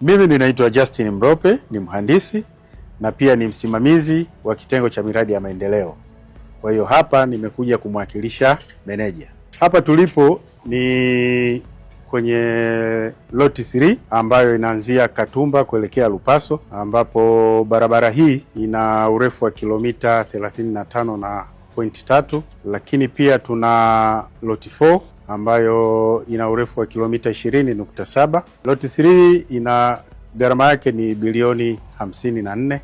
Mimi ninaitwa Justin Mrope, ni mhandisi na pia ni msimamizi wa kitengo cha miradi ya maendeleo. Kwa hiyo hapa nimekuja kumwakilisha meneja. Hapa tulipo ni kwenye loti 3 ambayo inaanzia Katumba kuelekea Lupaso, ambapo barabara hii ina urefu wa kilomita 35.3, lakini pia tuna loti 4 ambayo ina urefu wa kilomita 20.7. Loti 3 ina gharama yake ni bilioni 54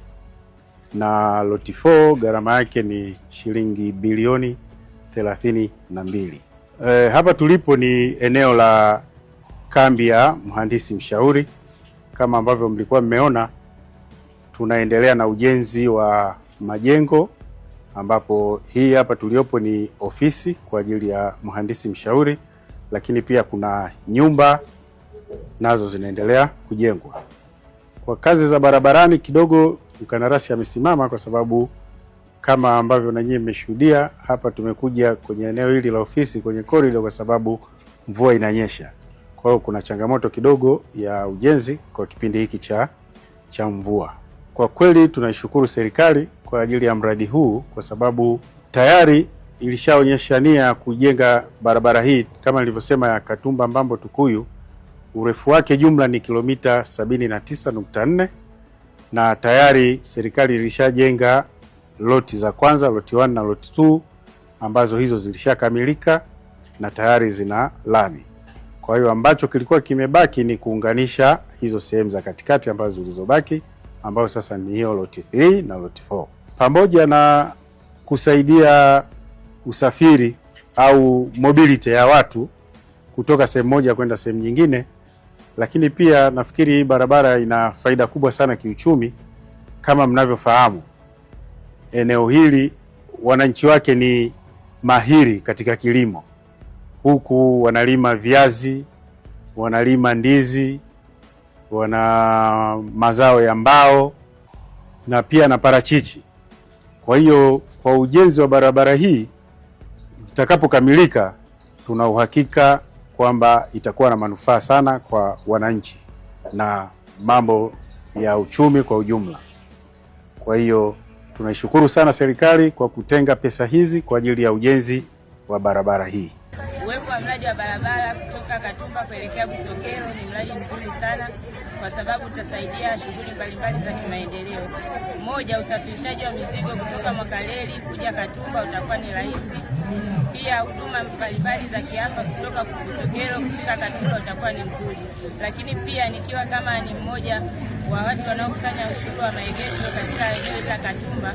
na loti 4 gharama yake ni shilingi bilioni 32. Hapa tulipo ni eneo la kambi ya mhandisi mshauri. Kama ambavyo mlikuwa mmeona, tunaendelea na ujenzi wa majengo, ambapo hii hapa tuliopo ni ofisi kwa ajili ya mhandisi mshauri, lakini pia kuna nyumba nazo zinaendelea kujengwa. Kwa kazi za barabarani kidogo mkandarasi amesimama, kwa sababu kama ambavyo na nyinyi mmeshuhudia hapa, tumekuja kwenye eneo hili la ofisi kwenye corridor kwa sababu mvua inanyesha. Kwa hiyo kuna changamoto kidogo ya ujenzi kwa kipindi hiki cha mvua. Kwa kweli tunaishukuru serikali kwa ajili ya mradi huu, kwa sababu tayari ilishaonyesha nia kujenga barabara hii kama nilivyosema ya Katumba Mbambo Tukuyu. Urefu wake jumla ni kilomita 79.4 na tayari serikali ilishajenga loti za kwanza, loti 1 na loti 2, ambazo hizo zilishakamilika na tayari zina lami. Kwa hiyo ambacho kilikuwa kimebaki ni kuunganisha hizo sehemu za katikati ambazo zilizobaki, ambayo sasa ni hiyo loti 3 na loti 4, pamoja na kusaidia usafiri au mobility ya watu kutoka sehemu moja kwenda sehemu nyingine. Lakini pia nafikiri hii barabara ina faida kubwa sana kiuchumi. Kama mnavyofahamu, eneo hili wananchi wake ni mahiri katika kilimo. Huku wanalima viazi, wanalima ndizi, wana mazao ya mbao na pia na parachichi. Kwa hiyo kwa ujenzi wa barabara hii utakapokamilika, tuna uhakika kwamba itakuwa na manufaa sana kwa wananchi na mambo ya uchumi kwa ujumla. Kwa hiyo tunaishukuru sana serikali kwa kutenga pesa hizi kwa ajili ya ujenzi wa barabara hii. Uwepo wa mradi wa barabara kutoka Katumba kuelekea Busokelo ni mradi mzuri sana, kwa sababu utasaidia shughuli mbalimbali za kimaendeleo. Moja, usafirishaji wa mizigo kutoka Mwakaleli kuja Katumba utakuwa ni rahisi. Pia huduma mbalimbali za kiafya kutoka Busokelo kufika Katumba utakuwa ni mzuri. Lakini pia nikiwa kama ni mmoja wa watu wanaokusanya ushuru wa maegesho katika eneo la Katumba,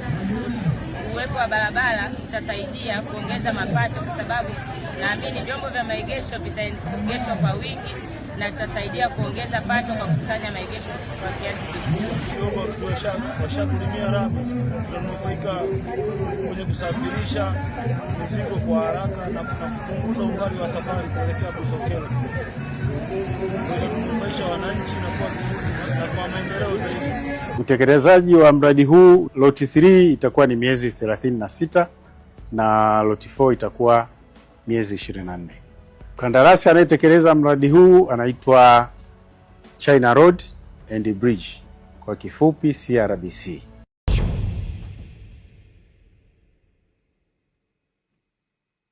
uwepo wa barabara utasaidia kuongeza mapato, kwa sababu naamini vyombo vya maegesho vitaegeshwa kwa wingi na tutasaidia kuongeza pato kwa kukusanya maegesho kwa kiasi kikubwa. Washakulimia rami, tunanufaika kwenye kusafirisha mizigo kwa haraka na kupunguza umbali wa safari kuelekea Busokelo. Kunufaisha wananchi na kwa maendeleo zaidi. Utekelezaji wa mradi huu, loti 3 itakuwa ni miezi 36 na loti 4 itakuwa miezi 24. Kandarasi anayetekeleza mradi huu anaitwa China Road and Bridge, kwa kifupi CRBC.